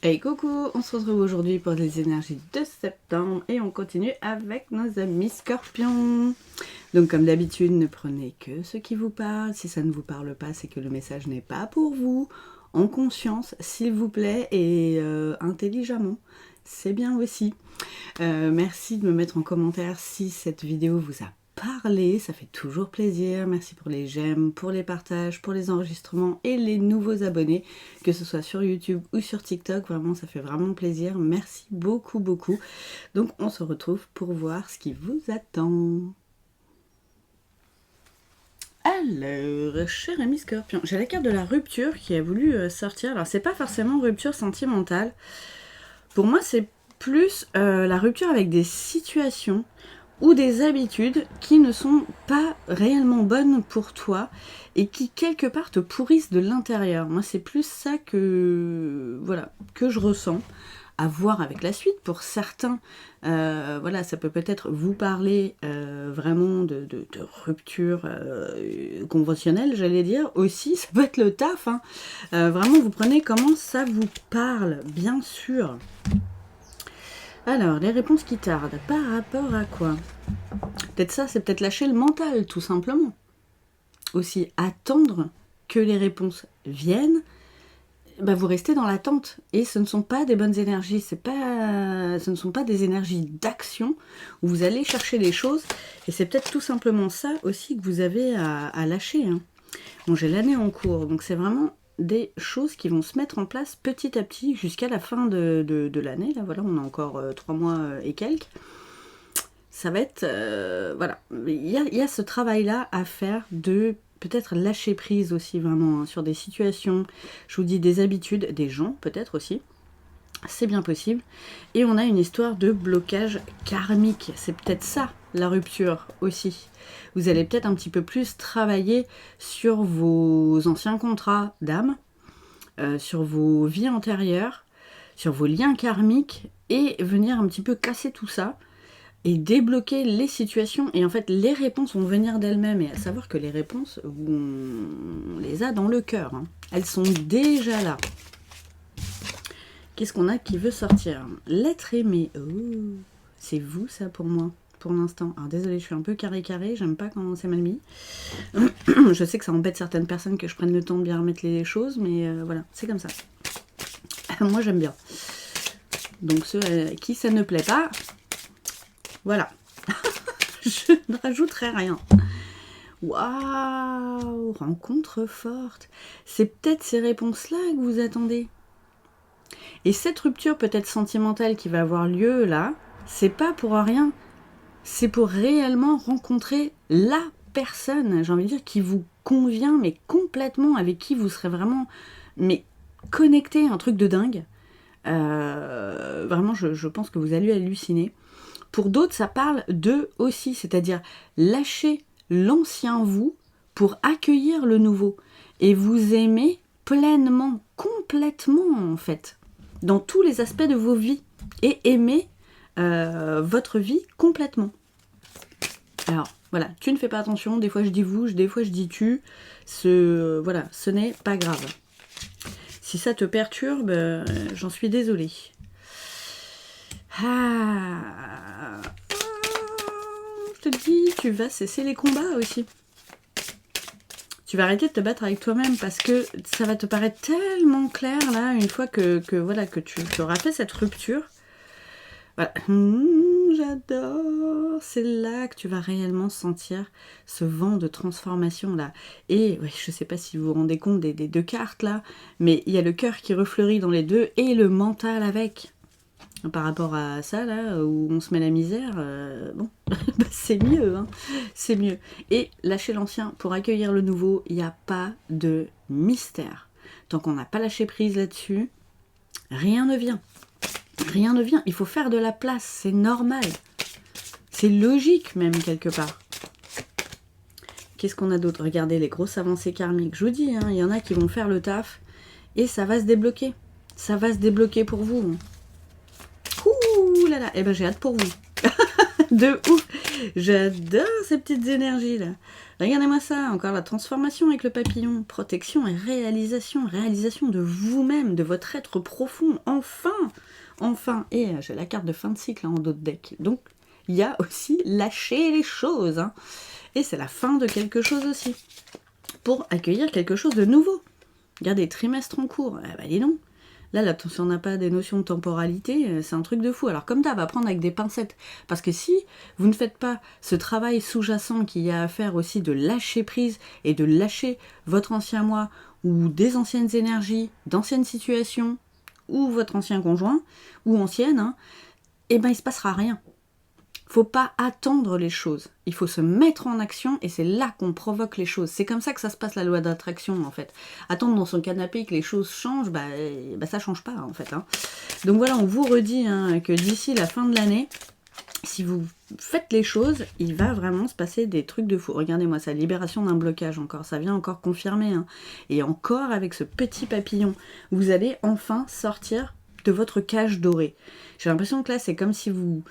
Hey coucou, on se retrouve aujourd'hui pour les énergies de septembre et on continue avec nos amis scorpions. Donc comme d'habitude, ne prenez que ce qui vous parle. Si ça ne vous parle pas, c'est que le message n'est pas pour vous. En conscience, s'il vous plaît, et intelligemment. C'est bien aussi. Merci de me mettre en commentaire si cette vidéo vous a parlé, ça fait toujours plaisir. Merci pour les j'aime, pour les partages, pour les enregistrements et les nouveaux abonnés, que ce soit sur YouTube ou sur TikTok. Vraiment, ça fait vraiment plaisir. Merci beaucoup, beaucoup. Donc, on se retrouve pour voir ce qui vous attend. Alors, cher ami Scorpion, j'ai la carte de la rupture qui a voulu sortir. Alors, c'est pas forcément rupture sentimentale. Pour moi, c'est plus la rupture avec des situations ou des habitudes qui ne sont pas réellement bonnes pour toi et qui quelque part te pourrissent de l'intérieur. Moi, c'est plus ça que je ressens. À voir avec la suite. Pour certains, ça peut peut-être vous parler vraiment de rupture conventionnelle, j'allais dire. Aussi, ça peut être le taf. Vraiment, vous prenez comment ça vous parle, bien sûr. Alors, les réponses qui tardent, par rapport à quoi? Peut-être ça, c'est peut-être lâcher le mental, tout simplement. Aussi, attendre que les réponses viennent, vous restez dans l'attente. Et ce ne sont pas des bonnes énergies, ce ne sont pas des énergies d'action où vous allez chercher les choses. Et c'est peut-être tout simplement ça aussi que vous avez à lâcher. Bon, j'ai l'année en cours, donc c'est vraiment des choses qui vont se mettre en place petit à petit jusqu'à la fin de l'année. Là, voilà, on a encore 3 mois et quelques. Ça va être... Il y a ce travail-là à faire de peut-être lâcher prise aussi vraiment sur des situations. Je vous dis des habitudes, des gens peut-être aussi. C'est bien possible. Et on a une histoire de blocage karmique. C'est peut-être ça, la rupture aussi. Vous allez peut-être un petit peu plus travailler sur vos anciens contrats d'âme, sur vos vies antérieures, sur vos liens karmiques, et venir un petit peu casser tout ça, et débloquer les situations. Et en fait, les réponses vont venir d'elles-mêmes. Et à savoir que les réponses, on les a dans le cœur. Elles sont déjà là. Qu'est-ce qu'on a qui veut sortir? L'être aimé. Oh, c'est vous ça pour moi, pour l'instant. Alors désolée, je suis un peu carré, j'aime pas quand c'est mal mis. Je sais que ça embête certaines personnes que je prenne le temps de bien remettre les choses, mais voilà, c'est comme ça. Moi j'aime bien. Donc ceux à qui ça ne plaît pas, voilà. Je ne rajouterai rien. Waouh, rencontre forte. C'est peut-être ces réponses-là que vous attendez. Et cette rupture peut-être sentimentale qui va avoir lieu là, c'est pas pour rien. C'est pour réellement rencontrer la personne, j'ai envie de dire, qui vous convient, mais complètement, avec qui vous serez vraiment connecté, un truc de dingue. Vraiment, je pense que vous allez halluciner. Pour d'autres, ça parle d'eux aussi, c'est-à-dire lâcher l'ancien vous pour accueillir le nouveau. Et vous aimer pleinement, complètement en fait, dans tous les aspects de vos vies. Et aimer votre vie complètement. Alors, voilà, tu ne fais pas attention, des fois je dis vous, des fois je dis tu. Ce n'est pas grave. Si ça te perturbe, j'en suis désolée. Je te dis, tu vas cesser les combats aussi. Tu vas arrêter de te battre avec toi-même parce que ça va te paraître tellement clair là, une fois que tu auras fait cette rupture. Voilà. J'adore. C'est là que tu vas réellement sentir ce vent de transformation là. Et ouais, je sais pas si vous vous rendez compte des deux cartes là, mais il y a le cœur qui refleurit dans les deux et le mental avec. Par rapport à ça là, où on se met la misère, bon, c'est mieux, c'est mieux. Et lâcher l'ancien pour accueillir le nouveau, il n'y a pas de mystère. Tant qu'on n'a pas lâché prise là-dessus, rien ne vient. Rien ne vient, il faut faire de la place, c'est normal. C'est logique même quelque part. Qu'est-ce qu'on a d'autre? Regardez les grosses avancées karmiques. Je vous dis, il y en a qui vont faire le taf et ça va se débloquer. Ça va se débloquer pour vous. Ouh là là, eh ben j'ai hâte pour vous. De ouf. J'adore ces petites énergies là. Regardez-moi ça, encore la transformation avec le papillon. Protection et réalisation. Réalisation de vous-même, de votre être profond. Enfin. Enfin. Et j'ai la carte de fin de cycle en d'autres decks. Donc, il y a aussi lâcher les choses. Hein. Et c'est la fin de quelque chose aussi. Pour accueillir quelque chose de nouveau. Regardez, trimestre en cours. Eh ben dis donc. Là, si on n'a pas des notions de temporalité, c'est un truc de fou. Alors comme ça, va prendre avec des pincettes. Parce que si vous ne faites pas ce travail sous-jacent qu'il y a à faire aussi de lâcher prise et de lâcher votre ancien moi ou des anciennes énergies, d'anciennes situations, ou votre ancien conjoint, ou ancienne, hein, eh ben il ne se passera rien. Faut pas attendre les choses. Il faut se mettre en action et c'est là qu'on provoque les choses. C'est comme ça que ça se passe la loi d'attraction en fait. Attendre dans son canapé que les choses changent, ça change pas en fait. Hein. Donc voilà, on vous redit hein, que d'ici la fin de l'année, si vous faites les choses, il va vraiment se passer des trucs de fou. Regardez-moi ça, libération d'un blocage encore. Ça vient encore confirmer. Hein. Et encore avec ce petit papillon, vous allez enfin sortir de votre cage dorée. J'ai l'impression que là, c'est comme si vous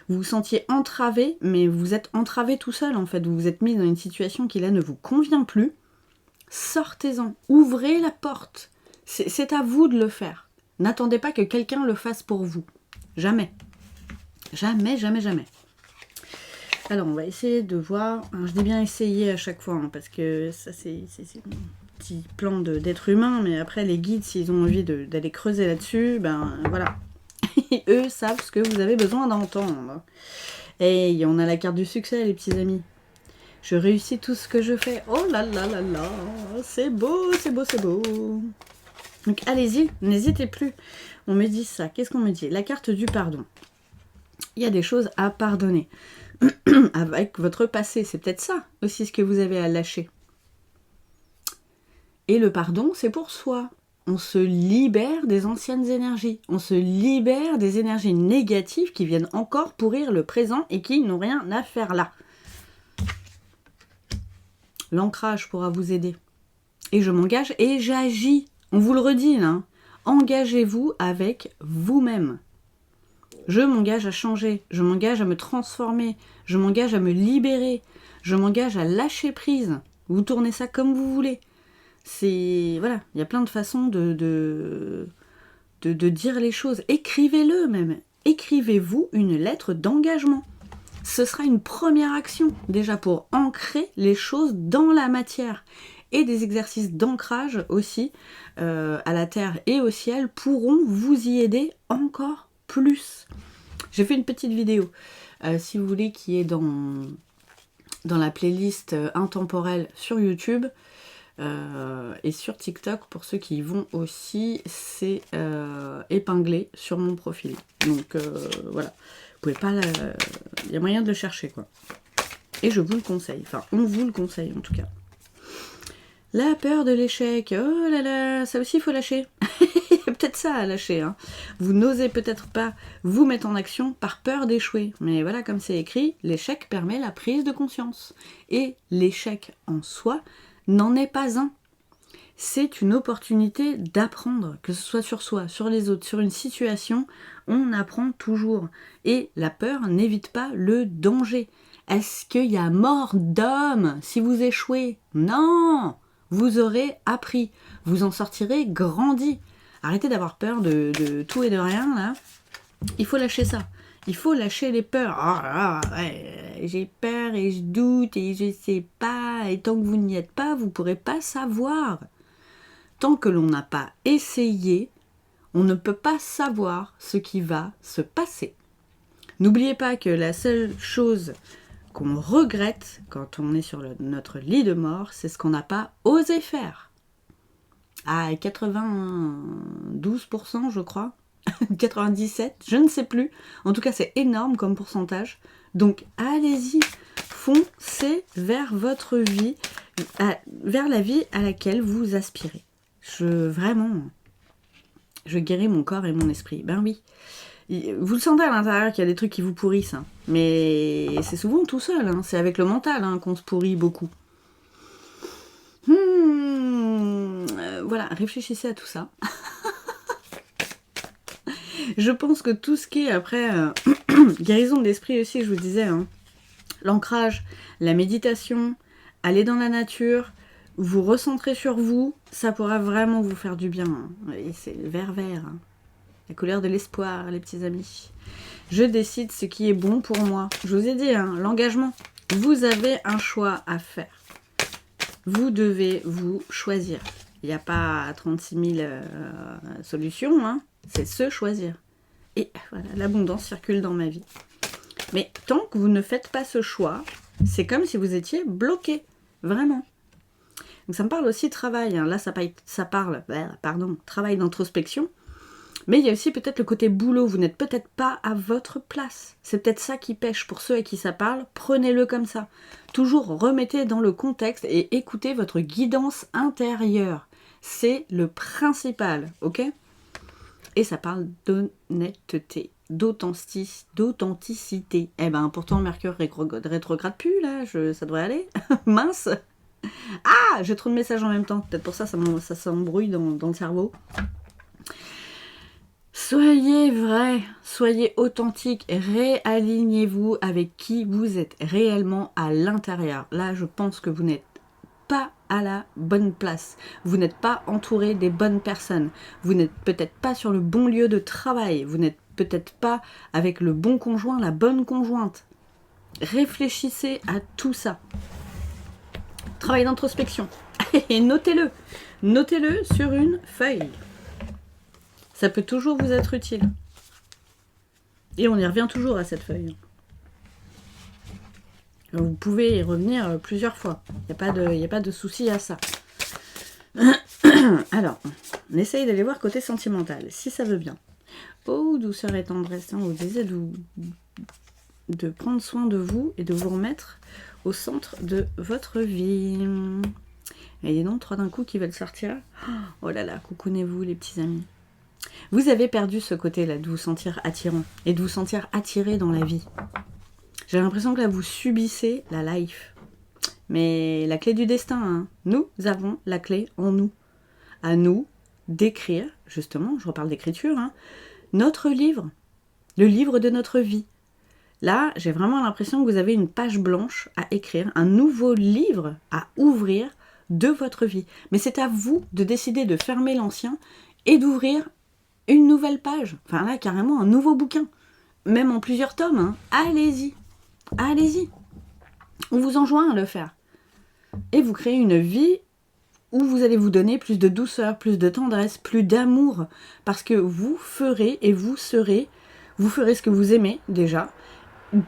vous sentiez entravé, mais vous êtes entravé tout seul en fait. Vous vous êtes mis dans une situation qui là ne vous convient plus. Sortez-en, ouvrez la porte. C'est à vous de le faire. N'attendez pas que quelqu'un le fasse pour vous. Jamais. Jamais, jamais, jamais. Alors on va essayer de voir. Alors, je dis bien essayer à chaque fois, hein, parce que ça c'est un petit plan d'être humain, mais après les guides, s'ils ont envie d'aller creuser là-dessus, ben voilà. Eux savent ce que vous avez besoin d'entendre. Et on a la carte du succès, les petits amis. Je réussis tout ce que je fais. Oh là là là là, c'est beau, c'est beau, c'est beau. Donc allez-y, n'hésitez plus. On me dit ça. Qu'est-ce qu'on me dit? La carte du pardon. Il y a des choses à pardonner. Avec votre passé, c'est peut-être ça aussi ce que vous avez à lâcher. Et le pardon, c'est pour soi. On se libère des anciennes énergies. On se libère des énergies négatives qui viennent encore pourrir le présent et qui n'ont rien à faire là. L'ancrage pourra vous aider. Et je m'engage et j'agis. On vous le redit là. Engagez-vous avec vous-même. Je m'engage à changer. Je m'engage à me transformer. Je m'engage à me libérer. Je m'engage à lâcher prise. Vous tournez ça comme vous voulez. C'est voilà, il y a plein de façons de dire les choses. Écrivez-le même. Écrivez-vous une lettre d'engagement. Ce sera une première action déjà pour ancrer les choses dans la matière. Et des exercices d'ancrage aussi à la terre et au ciel pourront vous y aider encore plus. J'ai fait une petite vidéo, si vous voulez, qui est dans la playlist intemporelle sur YouTube. Et sur TikTok, pour ceux qui y vont aussi, c'est épinglé sur mon profil. Donc voilà, vous pouvez pas, il y a moyen de le chercher quoi. Et je vous le conseille, enfin on vous le conseille en tout cas. La peur de l'échec, oh là là, ça aussi il faut lâcher. Il y a peut-être ça à lâcher. Hein. Vous n'osez peut-être pas vous mettre en action par peur d'échouer. Mais voilà, comme c'est écrit, l'échec permet la prise de conscience. Et l'échec en soi n'en est pas un. C'est une opportunité d'apprendre, que ce soit sur soi, sur les autres, sur une situation, on apprend toujours. Et la peur n'évite pas le danger. Est-ce qu'il y a mort d'homme si vous échouez? Non! Vous aurez appris, vous en sortirez grandi. Arrêtez d'avoir peur de tout et de rien, là. Il faut lâcher ça. Il faut lâcher les peurs. Oh là là, ouais, j'ai peur et je doute et je sais pas. Et tant que vous n'y êtes pas, vous ne pourrez pas savoir. Tant que l'on n'a pas essayé, on ne peut pas savoir ce qui va se passer. N'oubliez pas que la seule chose qu'on regrette quand on est sur notre lit de mort, c'est ce qu'on n'a pas osé faire. À 92%, je crois. 97, je ne sais plus. En tout cas, c'est énorme comme pourcentage. Donc, allez-y, foncez vers votre vie, vers la vie à laquelle vous aspirez. Vraiment, je guéris mon corps et mon esprit. Ben oui. Vous le sentez à l'intérieur qu'il y a des trucs qui vous pourrissent. Hein. Mais c'est souvent tout seul. Hein. C'est avec le mental qu'on se pourrit beaucoup. Voilà, réfléchissez à tout ça. Je pense que tout ce qui est après guérison de l'esprit aussi, je vous disais, hein, L'ancrage, la méditation, aller dans la nature, vous recentrer sur vous, ça pourra vraiment vous faire du bien. Hein. Et c'est le vert vert, hein. La couleur de l'espoir, les petits amis. Je décide ce qui est bon pour moi. Je vous ai dit, hein, l'engagement. Vous avez un choix à faire. Vous devez vous choisir. Il n'y a pas 36 000 solutions, hein. C'est se choisir. Et voilà, l'abondance circule dans ma vie. Mais tant que vous ne faites pas ce choix, c'est comme si vous étiez bloqué. Vraiment. Donc ça me parle aussi travail. Hein. Là, ça parle, travail d'introspection. Mais il y a aussi peut-être le côté boulot. Vous n'êtes peut-être pas à votre place. C'est peut-être ça qui pêche. Pour ceux à qui ça parle, prenez-le comme ça. Toujours remettez dans le contexte et écoutez votre guidance intérieure. C'est le principal, ok ? Et ça parle d'honnêteté, d'authenticité. Eh ben, pourtant, Mercure rétrograde plus, là. Ça devrait aller. Mince. Ah, j'ai trop de messages en même temps. Peut-être pour ça, ça s'embrouille dans le cerveau. Soyez vrai, soyez authentique, réalignez-vous avec qui vous êtes réellement à l'intérieur. Là, je pense que vous n'êtes pas à la bonne place. Vous n'êtes pas entouré des bonnes personnes. Vous n'êtes peut-être pas sur le bon lieu de travail. Vous n'êtes peut-être pas avec le bon conjoint, la bonne conjointe. Réfléchissez à tout ça. Travail d'introspection. Et notez-le. Notez-le sur une feuille. Ça peut toujours vous être utile. Et on y revient toujours à cette feuille. Vous pouvez y revenir plusieurs fois. Il n'y a pas de souci à ça. Alors, on essaye d'aller voir côté sentimental, si ça veut bien. Oh, douceur et tendresse, hein, vous désirez de prendre soin de vous et de vous remettre au centre de votre vie. Et dis donc, 3 d'un coup qui veulent sortir. Oh là là, coucounez-vous les petits amis. Vous avez perdu ce côté-là de vous sentir attirant et de vous sentir attiré dans la vie. J'ai l'impression que là, vous subissez la life. Mais la clé du destin, hein. Nous avons la clé en nous. À nous d'écrire, justement, je reparle d'écriture, hein, notre livre, le livre de notre vie. Là, j'ai vraiment l'impression que vous avez une page blanche à écrire, un nouveau livre à ouvrir de votre vie. Mais c'est à vous de décider de fermer l'ancien et d'ouvrir une nouvelle page. Enfin là, carrément un nouveau bouquin. Même en plusieurs tomes, hein. Allez-y. Allez-y. On vous enjoint à le faire. Et vous créez une vie où vous allez vous donner plus de douceur, plus de tendresse, plus d'amour. Parce que vous ferez et vous ferez ce que vous aimez déjà,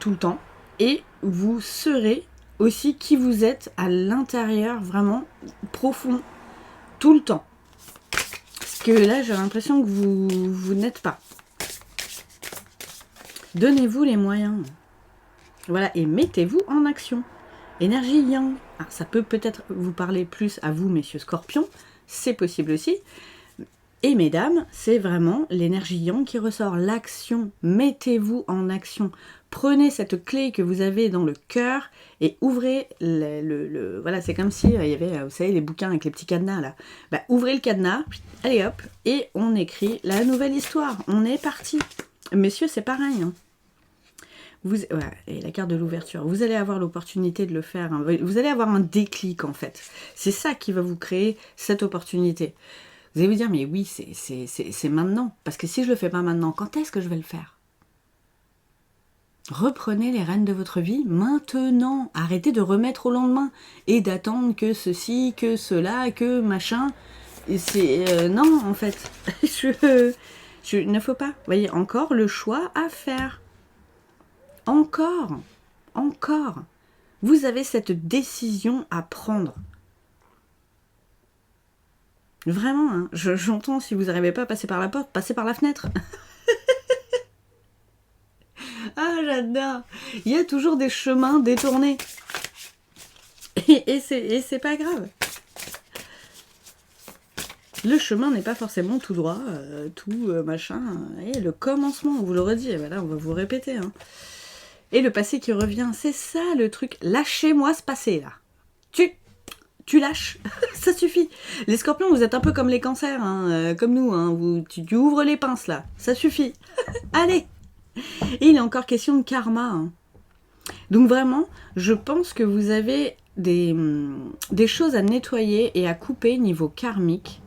tout le temps. Et vous serez aussi qui vous êtes à l'intérieur, vraiment profond, tout le temps. Parce que là, j'ai l'impression que vous n'êtes pas. Donnez-vous les moyens. Voilà, et mettez-vous en action. Énergie yang. Alors, ça peut peut-être vous parler plus à vous, messieurs scorpions. C'est possible aussi. Et mesdames, c'est vraiment l'énergie yang qui ressort. L'action. Mettez-vous en action. Prenez cette clé que vous avez dans le cœur et ouvrez le voilà, c'est comme si il y avait, vous savez, les bouquins avec les petits cadenas là. Bah, ouvrez le cadenas, allez hop, et on écrit la nouvelle histoire. On est parti. Messieurs, c'est pareil, hein. Et la carte de l'ouverture, vous allez avoir l'opportunité de le faire, hein. Vous allez avoir un déclic en fait. C'est ça qui va vous créer cette opportunité. Vous allez vous dire, mais oui, c'est maintenant. Parce que si je le fais pas maintenant, quand est-ce que je vais le faire? Reprenez les rênes de votre vie maintenant. Arrêtez de remettre au lendemain et d'attendre que ceci, que cela, que machin. Non, en fait. Il ne faut pas. Vous voyez, encore le choix à faire. Encore. Vous avez cette décision à prendre. Vraiment, hein, j'entends, si vous n'arrivez pas à passer par la porte, passez par la fenêtre. Ah, j'adore. Il y a toujours des chemins détournés. Et c'est pas grave. Le chemin n'est pas forcément tout droit, machin. Et le commencement, on vous le redit, voilà, on va vous répéter. Hein. Et le passé qui revient, c'est ça le truc. Lâchez-moi ce passé, là. Tu lâches, ça suffit. Les scorpions, vous êtes un peu comme les cancers, hein, comme nous. Hein, tu ouvres les pinces, là. Ça suffit. Allez. Et il est encore question de karma. Hein. Donc vraiment, je pense que vous avez des choses à nettoyer et à couper niveau karmique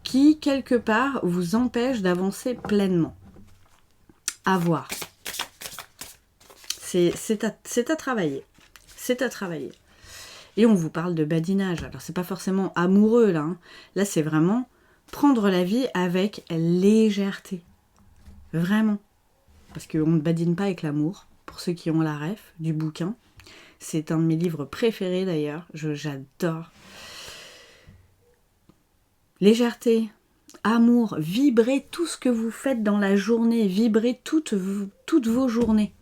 qui, quelque part, vous empêchent d'avancer pleinement. À voir. C'est à travailler. C'est à travailler. Et on vous parle de badinage. Alors, c'est pas forcément amoureux, là. Hein. Là, c'est vraiment prendre la vie avec légèreté. Vraiment. Parce qu'on ne badine pas avec l'amour. Pour ceux qui ont la ref du bouquin. C'est un de mes livres préférés, d'ailleurs. J'adore. Légèreté, amour, vibrez tout ce que vous faites dans la journée. Vibrez toutes vos journées.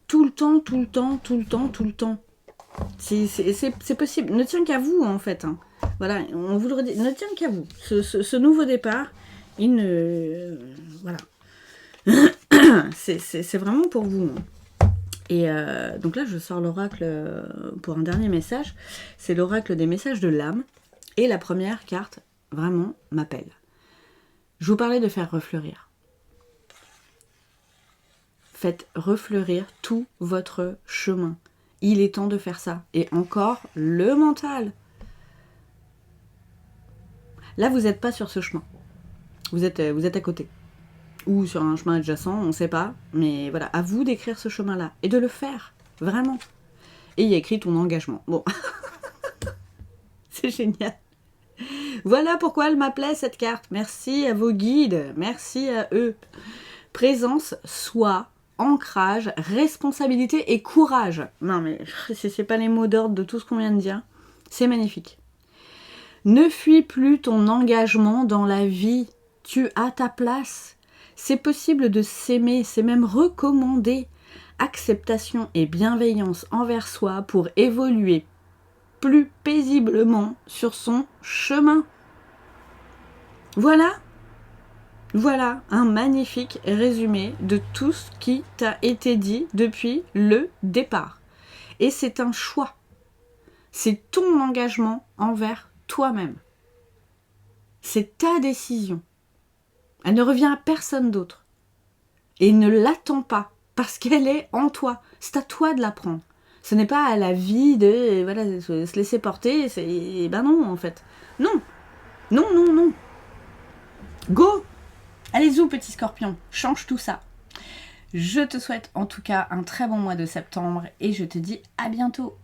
Tout le temps, tout le temps, tout le temps, tout le temps. C'est possible. Ne tient qu'à vous, en fait. Hein. Voilà, on vous le redit. Ne tient qu'à vous. Ce nouveau départ, il ne... voilà. C'est vraiment pour vous. Et donc là, je sors l'oracle pour un dernier message. C'est l'oracle des messages de l'âme. Et la première carte, vraiment, m'appelle. Je vous parlais de faire refleurir. Faites refleurir tout votre chemin. Il est temps de faire ça. Et encore, le mental. Là, vous n'êtes pas sur ce chemin. Vous êtes à côté. Ou sur un chemin adjacent, on ne sait pas. Mais voilà, à vous d'écrire ce chemin-là. Et de le faire. Vraiment. Et il y a écrit ton engagement. Bon. C'est génial. Voilà pourquoi elle m'appelait cette carte. Merci à vos guides. Merci à eux. Présence, soi, ancrage, responsabilité et courage. Non mais c'est pas les mots d'ordre de tout ce qu'on vient de dire. C'est magnifique. Ne fuis plus ton engagement dans la vie. Tu as ta place. C'est possible de s'aimer, c'est même recommandé. Acceptation et bienveillance envers soi pour évoluer plus paisiblement sur son chemin. Voilà. Voilà un magnifique résumé de tout ce qui t'a été dit depuis le départ. Et c'est un choix. C'est ton engagement envers toi-même. C'est ta décision. Elle ne revient à personne d'autre. Et ne l'attends pas, parce qu'elle est en toi. C'est à toi de la prendre. Ce n'est pas à la vie de voilà, se laisser porter. Ben non, en fait. Non. Non, non, non. Go! Allez-y, petit scorpion, change tout ça. Je te souhaite en tout cas un très bon mois de septembre et je te dis à bientôt.